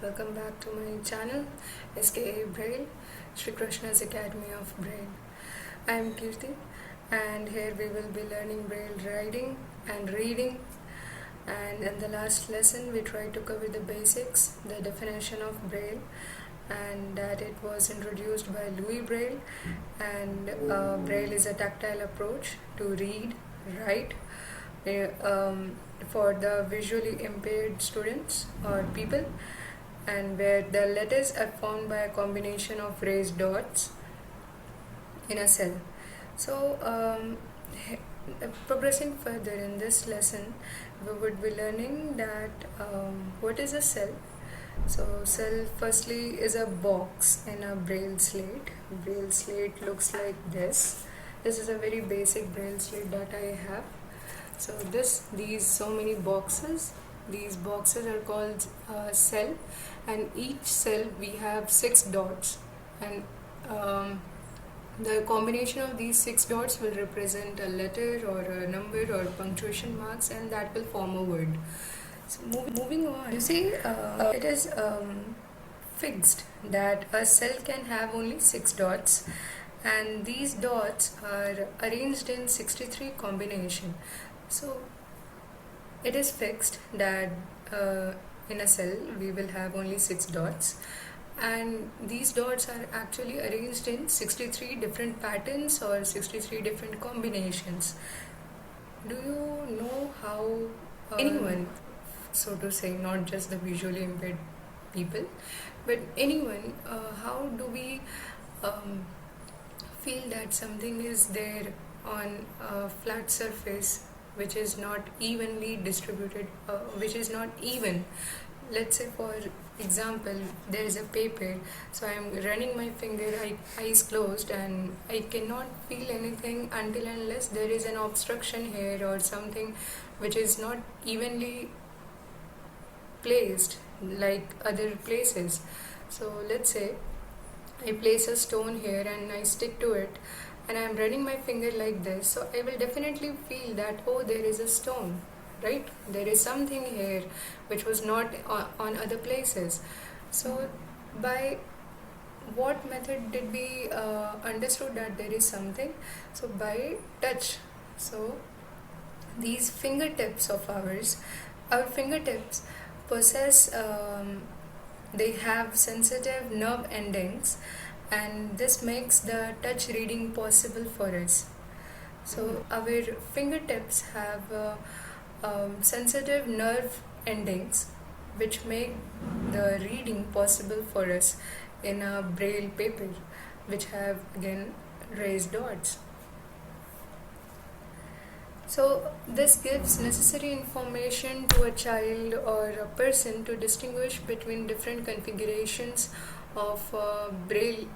Welcome back to my channel SKA Braille, Shri Krishna's Academy of Braille. I am Kirti and here we will be learning Braille writing and reading, and in the last lesson we tried to cover the basics, the definition of Braille, and that it was introduced by Louis Braille, and Braille is a tactile approach to read, write, for the visually impaired students or people, and where the letters are formed by a combination of raised dots in a cell. So, progressing further in this lesson, we would be learning that what is a cell. So, cell firstly is a box in a Braille slate. Braille slate looks like this. This is a very basic Braille slate that I have. So these so many boxes. These boxes are called cell, and each cell we have 6 dots, and the combination of these 6 dots will represent a letter or a number or punctuation marks, and that will form a word. So moving on, you see, it is fixed that a cell can have only 6 dots, and these dots are arranged in 63 combination. So it is fixed that in a cell we will have only 6 dots, and these dots are actually arranged in 63 different patterns or 63 different combinations. Do you know how anyone, so to say, not just the visually impaired people, but anyone, how do we feel that something is there on a flat surface which is not evenly distributed, which is not even? Let's say, for example, there is a paper, so I am running my finger, eyes closed, and I cannot feel anything until unless there is an obstruction here or something which is not evenly placed like other places. So let's say I place a stone here and I stick to it, and I am running my finger like this, so I will definitely feel that, oh, there is a stone, right? There is something here which was not on other places. So by what method did we understood that there is something? So by touch. So these fingertips of ours, our fingertips possess, they have sensitive nerve endings, and this makes the touch reading possible for us. So our fingertips have sensitive nerve endings which make the reading possible for us in a Braille paper, which have again raised dots. So this gives necessary information to a child or a person to distinguish between different configurations of Braille.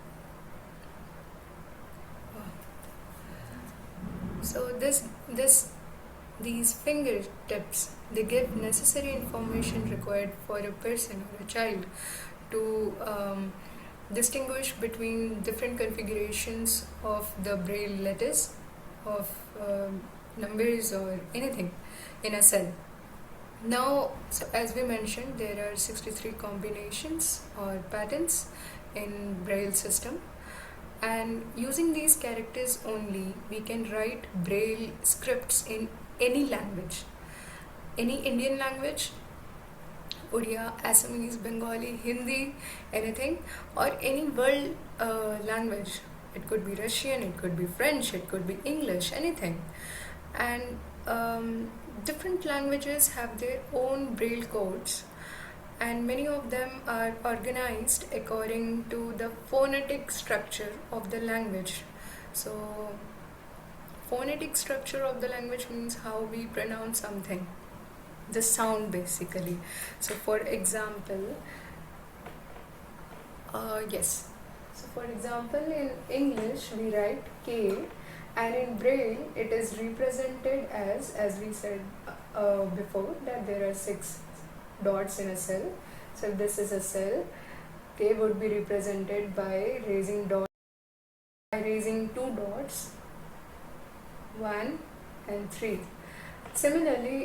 So these fingertips, they give necessary information required for a person or a child to distinguish between different configurations of the Braille letters, of numbers or anything in a cell. Now, so as we mentioned, there are 63 combinations or patterns in Braille system, and using these characters only we can write Braille scripts in any language, any Indian language, Odia, Assamese, Bengali, Hindi, anything, or any world language. It could be Russian, it could be French, it could be English, anything. And different languages have their own Braille codes, and many of them are organized according to the phonetic structure of the language. So phonetic structure of the language means how we pronounce something, the sound basically. So for example, yes, so for example, in English we write K, and in Braille it is represented as we said before, that there are 6 dots in a cell. So if this is a cell, K would be represented by raising 2 dots, 1 and 3. Similarly,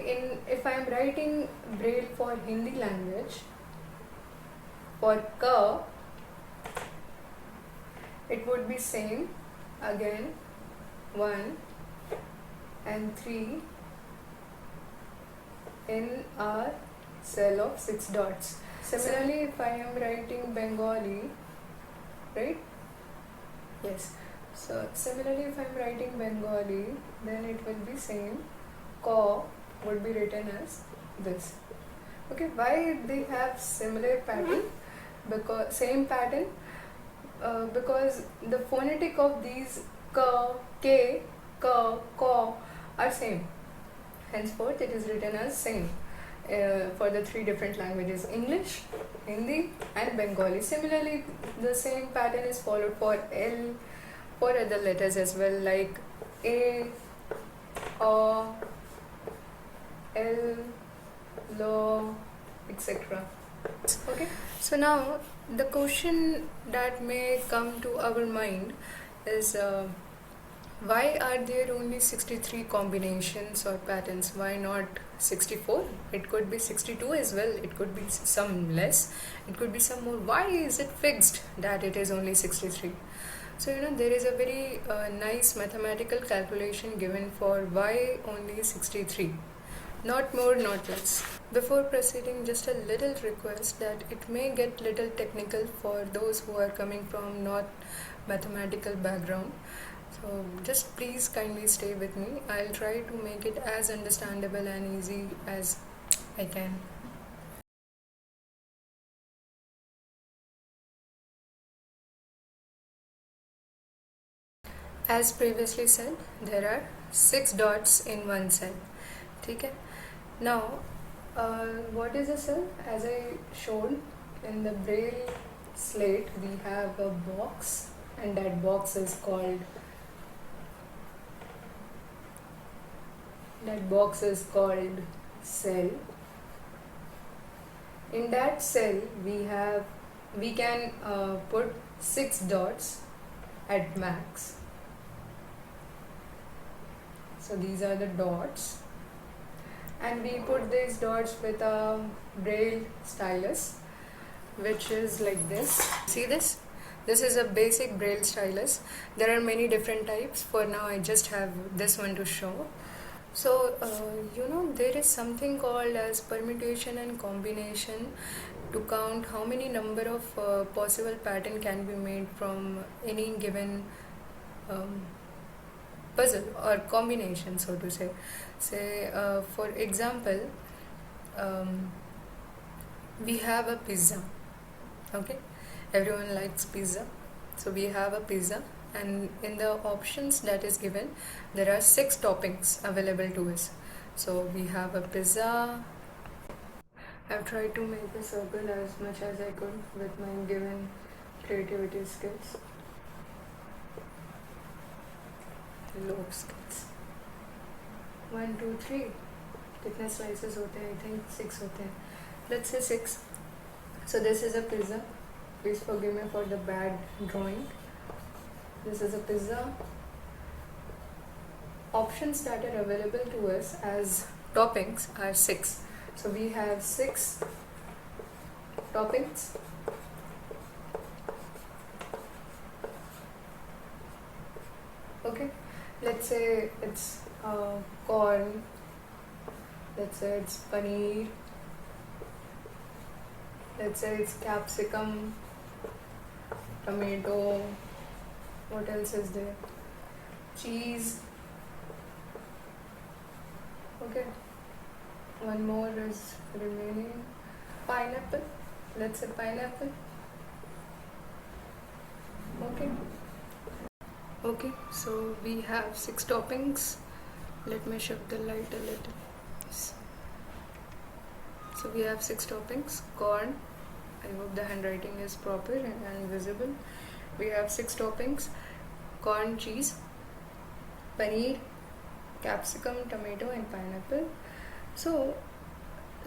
if I am writing Braille for Hindi language, For ka, it would be same again, 1 and 3 in our cell of 6 dots. Similarly, if I am writing Bengali, right? Yes. So similarly, if I am writing Bengali, then it will be same. Ka would be written as this. Okay, why they have similar pattern? Because same pattern, because the phonetic of these ka, ke, ka, ka are same. Henceforth, it is written as same for the 3 different languages: English, Hindi, and Bengali. Similarly, the same pattern is followed for L, for other letters as well, like A, A, L, Lo, etc. Okay, so now the question that may come to our mind is why are there only 63 combinations or patterns? Why not 64? It could be 62 as well, it could be some less, it could be some more. Why is it fixed that it is only 63? So there is a very nice mathematical calculation given for why only 63. Not more, not less. Before proceeding, just a little request that it may get little technical for those who are coming from not mathematical background. So just please kindly stay with me. I'll try to make it as understandable and easy as I can. As previously said, there are 6 dots in one cell. Okay? Now, what is a cell? As I showed in the Braille slate, we have a box, and that box is called cell. In that cell, we can put 6 dots at max. So these are the dots, and we put these dots with a Braille stylus, which is like this. See this? This is a basic Braille stylus. There are many different types. For now, I just have this one to show. So, there is something called as permutation and combination to count how many number of possible pattern can be made from any given puzzle or combination, so to say. Say, for example, we have a pizza. Okay, everyone likes pizza, so we have a pizza, and in the options that is given, there are 6 toppings available to us. So we have a pizza. I've tried to make a circle as much as I could with my given creativity skills. Low skills. 1, 2, 3. कितने slices होते हैं? I think 6 होते हैं. Let's say 6. So this is a pizza. Please forgive me for the bad drawing. This is a pizza. Options that are available to us as toppings are 6. So we have 6 toppings. Okay, let's say it's corn. Let's say it's paneer. Let's say it's capsicum, tomato. What else is there? Cheese. Okay. One more is remaining. Pineapple. Let's say pineapple. Okay, so we have 6 toppings. Let me shift the light a little. So we have 6 toppings. Corn. I hope the handwriting is proper and visible. We have 6 toppings: corn, cheese, paneer, capsicum, tomato, and pineapple. So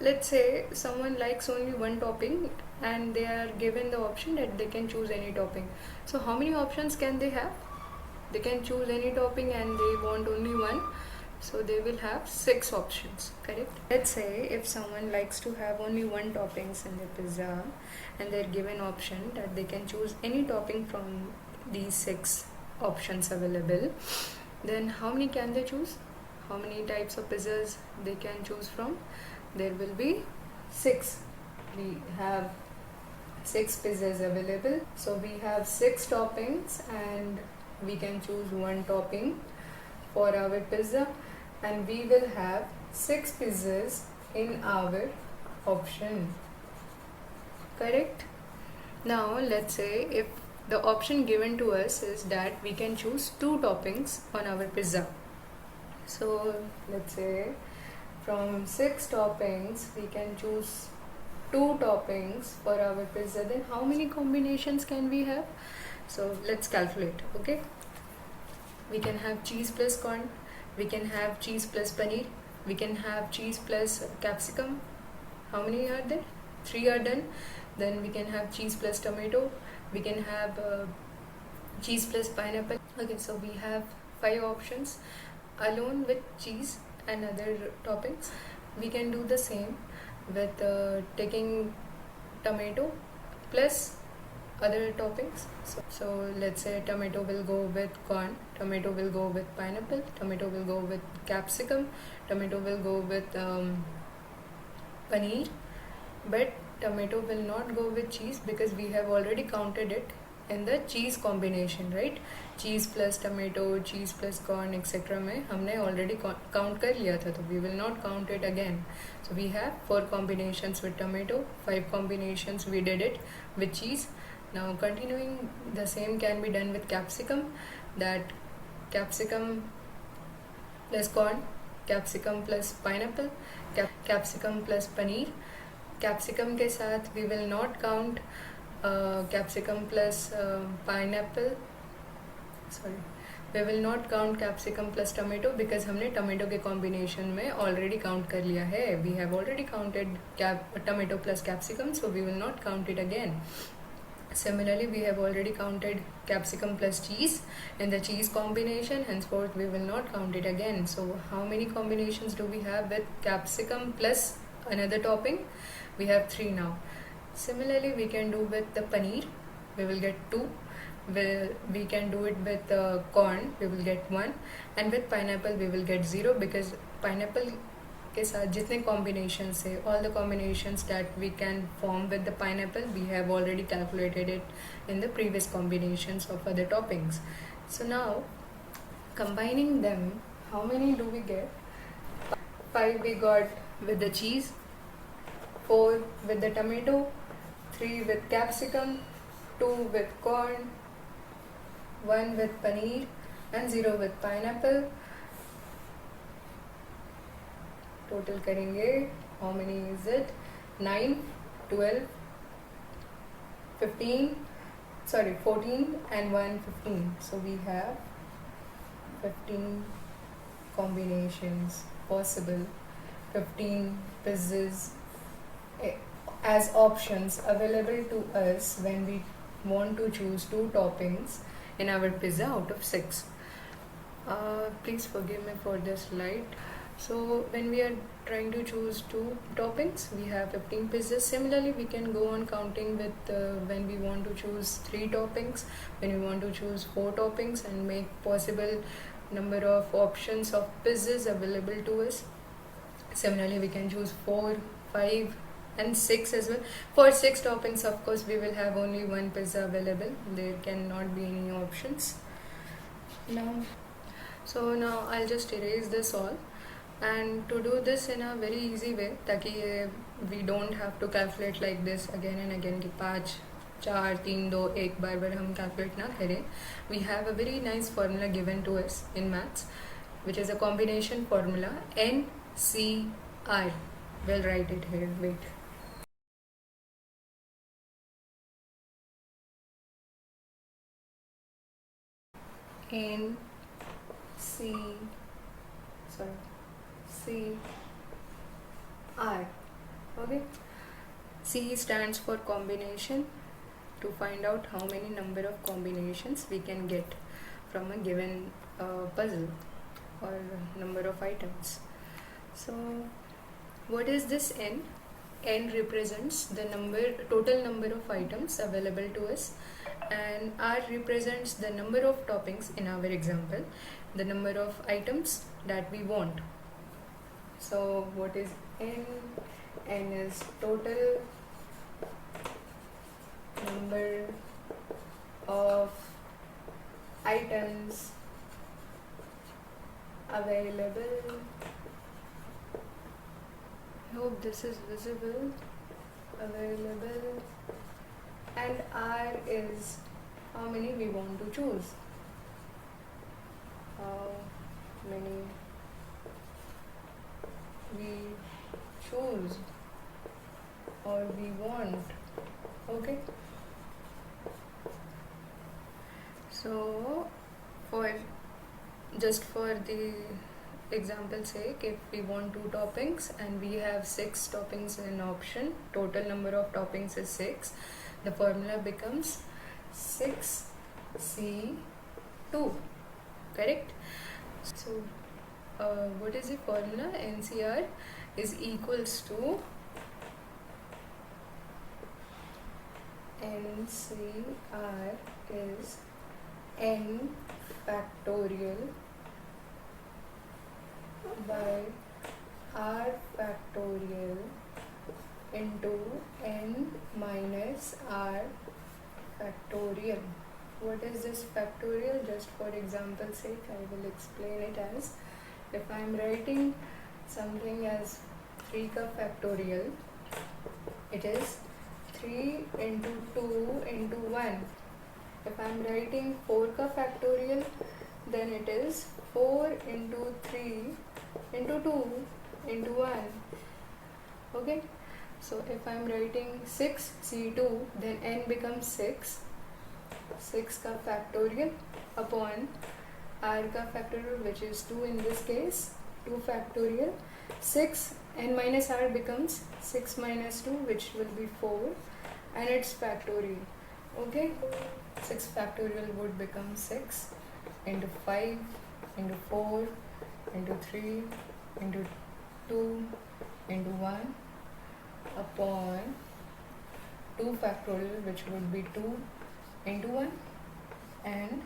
let's say someone likes only one topping and they are given the option that they can choose any topping. So how many options can they have? They can choose any topping and they want only one. So they will have 6 options, correct? Let's say if someone likes to have only one toppings in the pizza and they're given option that they can choose any topping from these 6 options available, then how many can they choose? How many types of pizzas they can choose from? There will be 6. We have 6 pizzas available. So we have 6 toppings and we can choose one topping for our pizza, and we will have 6 pizzas in our option, correct? Now let's say if the option given to us is that we can choose 2 toppings on our pizza. So let's say from 6 toppings we can choose 2 toppings for our pizza. Then how many combinations can we have? So let's calculate. Okay, we can have cheese plus corn, we can have cheese plus paneer, we can have cheese plus capsicum. How many are there? 3 are done. Then we can have cheese plus tomato, we can have cheese plus pineapple. Okay, so we have 5 options alone with cheese and other toppings. We can do the same with taking tomato plus other toppings. So let's say tomato will go with corn, tomato will go with pineapple, tomato will go with capsicum, tomato will go with paneer, but tomato will not go with cheese because we have already counted it in the cheese combination, right? Cheese plus tomato, cheese plus corn, etc. में हमने already count कर लिया था, तो we will not count it again. So we have 4 combinations with tomato, 5 combinations we did it with cheese. Now continuing, the same can be done with capsicum, that capsicum plus corn, capsicum plus pineapple, capsicum plus paneer. Capsicum के साथ we will not count capsicum plus pineapple, sorry, we will not count capsicum plus tomato because हमने tomato के combination में already count कर लिया है. We have already counted tomato plus capsicum, so we will not count it again. Similarly, we have already counted capsicum plus cheese in the cheese combination, henceforth we will not count it again. So how many combinations do we have with capsicum plus another topping? We have 3 now. Similarly, we can do with the paneer, we will get 2. We can do it with corn, we will get 1, and with pineapple we will get 0 because pineapple के साथ जितने combinations है, all the combinations that we can form with the pineapple, we have already calculated it in the previous combinations of other toppings. So now, combining them, how many do we get? 5 we got with the cheese, 4 with the tomato, 3 with capsicum, 2 with corn, 1 with paneer, and 0 with pineapple. Total करेंगे, how many is it? 9, 12, 15, sorry 14 and 1 15. So we have 15 combinations possible, 15 pizzas as options available to us when we want to choose 2 toppings in our pizza out of 6. Please forgive me for this light. So when we are trying to choose 2 toppings, we have 15 pizzas. Similarly, we can go on counting with when we want to choose 3 toppings, when we want to choose 4 toppings, and make possible number of options of pizzas available to us. Similarly, we can choose 4, 5 and 6 as well. For 6 toppings, of course, we will have only 1 pizza available. There cannot be any options. Now I'll just erase this all. And to do this in a very easy way, ताकि we don't have to calculate like this again and again कि 5, 4, 3, 2, 1 बार हम calculate ना करें. We have a very nice formula given to us in maths, which is a combination formula NCR. We'll write it here. Wait. CR. Okay. C stands for combination, to find out how many number of combinations we can get from a given puzzle or number of items. So what is this n? N represents the total number of items available to us, and R represents the number of toppings in our example, the number of items that we want. So what is n? N is total number of items available. Hope this is visible. Available. And R is how many we want to choose. How many we choose or we want. Okay. So for the example's sake, if we want 2 toppings and we have 6 toppings in option, total number of toppings is 6, the formula becomes 6C2, correct? So what is the formula? NCR is equals to NCR is n factorial by r factorial into n minus r factorial. What is this factorial? Just for example's sake, I will explain it as, if I am writing something as 3 ka factorial, it is 3 into 2 into 1. If I am writing 4 ka factorial, then it is 4 into 3 into 2 into 1. Okay. So if I am writing 6C2, then n becomes 6. 6 ka factorial upon r ka factorial, which is 2 in this case, 2 factorial. 6 n minus r becomes 6 minus 2, which will be 4, and its factorial. Okay, 6 factorial would become 6 into 5 into 4 into 3 into 2 into 1 upon 2 factorial, which would be 2 into 1, and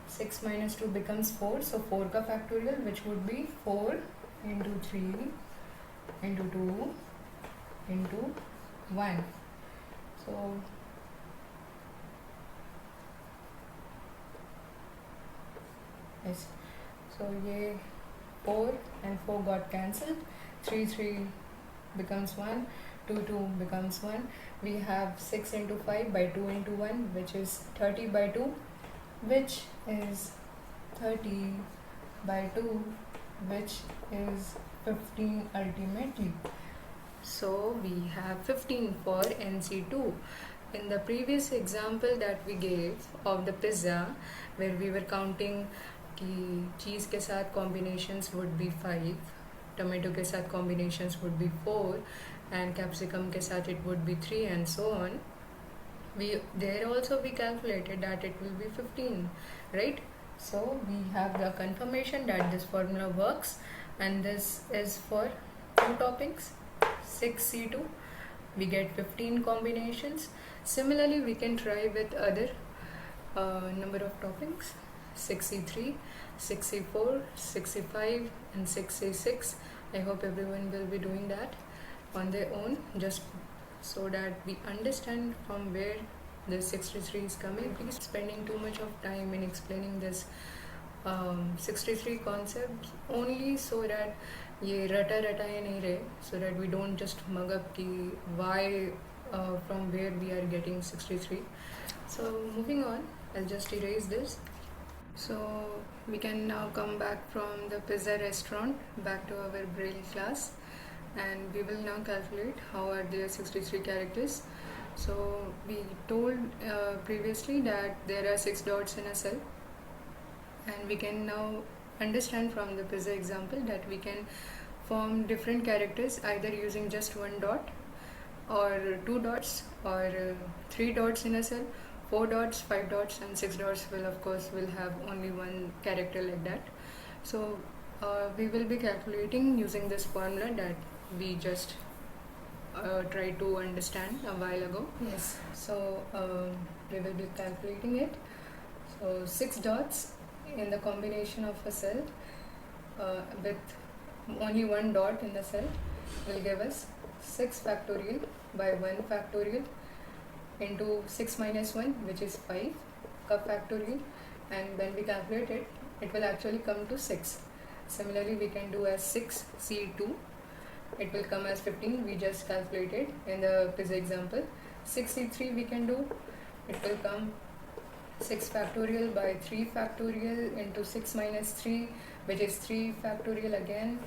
6 minus 2 becomes 4, so 4 ka factorial, which would be 4 into 3 into 2 into 1. So yes, so ye 4 and 4 got cancelled, 3 becomes 1, 2 becomes 1. We have 6 into 5 by 2 into 1, which is 30 by 2, which is 30 by 2, which is 15 ultimately. So we have 15 for NC2. In the previous example that we gave of the pizza, where we were counting कि cheese के साथ combinations would be 5, tomato के साथ combinations would be 4, and capsicum के साथ it would be 3, and so on. There also we calculated that it will be 15, right? So we have the confirmation that this formula works, and this is for 2 toppings, 6C2. We get 15 combinations. Similarly, we can try with other number of toppings, 6C3, 6C4, 6C5, and 6C6. I hope everyone will be doing that on their own, just so that we understand from where the 63 is coming. Please spending too much of time in explaining this 63 concepts, only so that ये रटा नहीं रहे, so that we don't just mug up the why from where we are getting 63. So moving on, I'll just erase this. So we can now come back from the pizza restaurant back to our Braille class, and we will now calculate how are there 63 characters. So we told previously that there are 6 dots in a cell, and we can now understand from the pizza example that we can form different characters either using just 1 dot or 2 dots or 3 dots in a cell, 4 dots, 5 dots, and 6 dots will of course have only 1 character like that. So we will be calculating using this formula that we just tried to understand a while ago. Yes. So we will be calculating it. So 6 dots in the combination of a cell with only one dot in the cell will give us 6 factorial by 1 factorial into 6 minus 1, which is 5 cup factorial, and when we calculate it, it will actually come to 6. Similarly, we can do as 6C2, it will come as 15, we just calculated in the quiz example. 6C3 we can do, it will come 6 factorial by 3 factorial into 6 minus 3, which is 3 factorial again,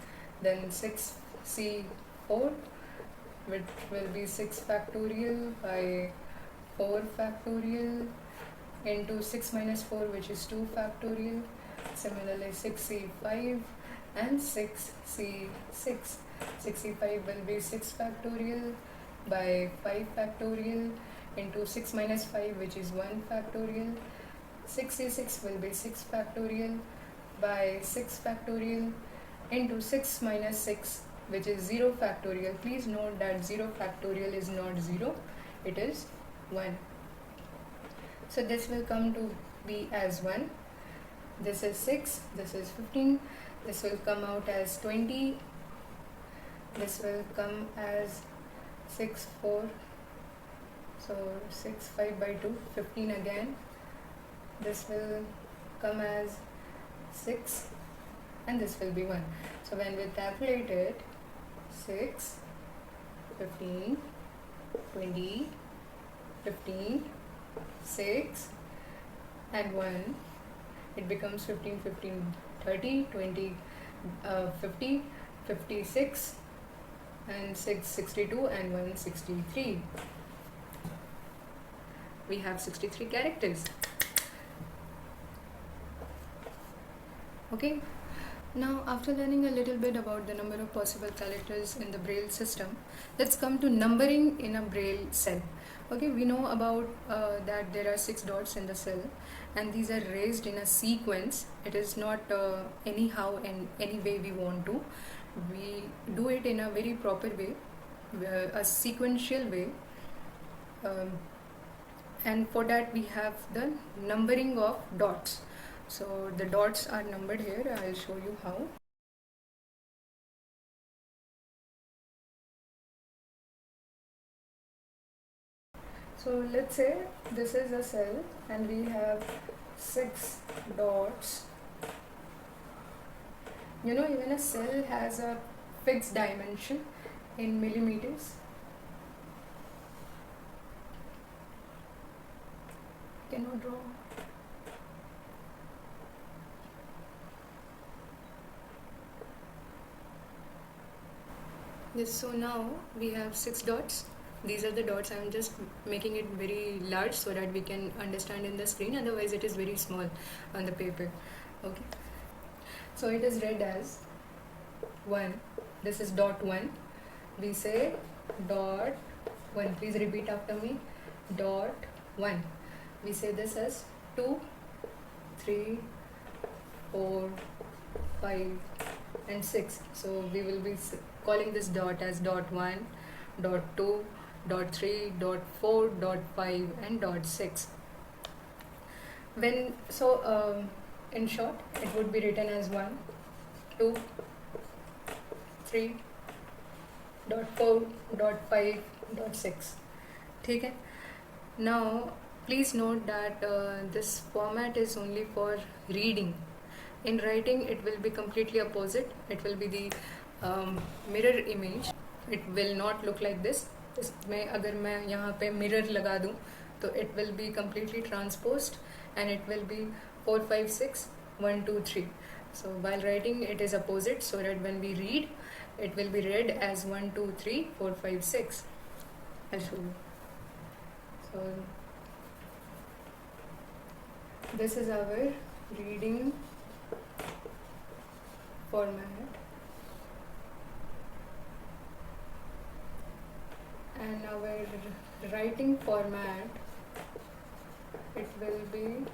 then 6C4, which will be 6 factorial by 4 factorial into 6 minus 4, which is 2 factorial. Similarly, 6C5 and 6C6. 6C5 will be 6 factorial by 5 factorial into 6 minus 5, which is 1 factorial. 6C6 will be 6 factorial by 6 factorial into 6 minus 6, which is 0 factorial. Please note that 0 factorial is not 0, it is 1. So this will come to be as 1. This is 6, this is 15, this will come out as 20, this will come as 6, 4, so 6, 5 by 2, 15 again, this will come as 6, and this will be 1. So when we calculate it, 6, 15, 20, 15, 6 and 1, it becomes 15, 15, 30, 20, 50, 56 and 6, 62 and 1, 63. We have 63 characters. Okay. Now, after learning a little bit about the number of possible characters in the Braille system, let's come to numbering in a Braille cell. Okay, we know about that there are 6 dots in the cell, and these are raised in a sequence. It is not anyhow and any way we want to. We do it in a very proper way, a sequential way, and for that we have the numbering of dots. So the dots are numbered here. I'll show you how. So let's say this is a cell and we have 6 dots. You know, even a cell has a fixed dimension in millimeters. Cannot draw. Yes, so now we have 6 dots. These are the dots. I am just making it very large so that we can understand in the screen, otherwise it is very small on the paper. Okay, so it is read as 1. This is dot 1. We say dot 1. Please repeat after me. Dot 1. We say this as 2, 3, 4, 5 and 6. So we will be calling this dot as dot 1, dot 2, dot 3, dot 4, dot 5 and dot 6. When in short, it would be written as 1, 2, 3, dot 4, dot 5, dot 6. Okay? Now please note that this format is only for reading. In writing it will be completely opposite. It will be the mirror image. It will not look like this. इसमें अगर मैं यहाँ पे mirror लगा दूँ तो it will be completely transposed and it will be 4, 5, 6, 1, 2, 3. So while writing it is opposite, so that when we read it will be read as 1, 2, 3, 4, 5, 6. I'll show you. So this is our reading format, and our writing format, it will be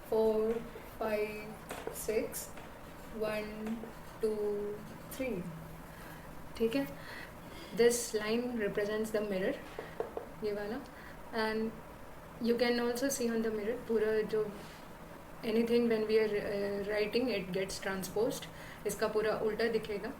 4, 5, 6 1 2 3. ठीक है. This line represents the mirror, ये वाला. And you can also see on the mirror पूरा जो anything when we are writing it gets transposed. इसका पूरा उल्टा दिखेगा.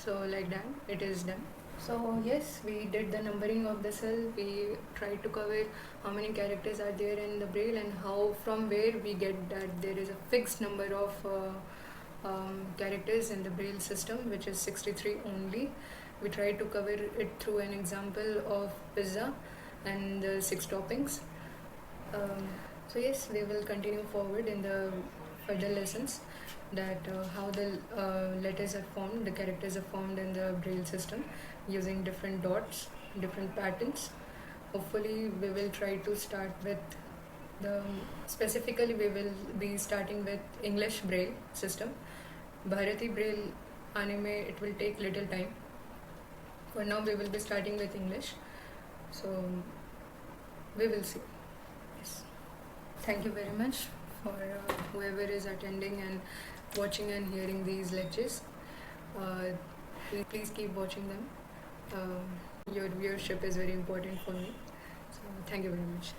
So like that it is done. So yes, we did the numbering of the cell. We tried to cover how many characters are there in the Braille and how from where we get that there is a fixed number of characters in the Braille system, which is 63 only. We tried to cover it through an example of pizza and the 6 toppings. So yes, we will continue forward in the further lessons that how the letters are formed, the characters are formed in the Braille system using different dots, different patterns. Hopefully we will try to start with specifically we will be starting with English Braille system. Bharati Braille आने में it will take little time. For now we will be starting with English. So we will see. Yes. Thank you very much for whoever is attending and watching and hearing these lectures. Please keep watching them. Your viewership is very important for me. So thank you very much.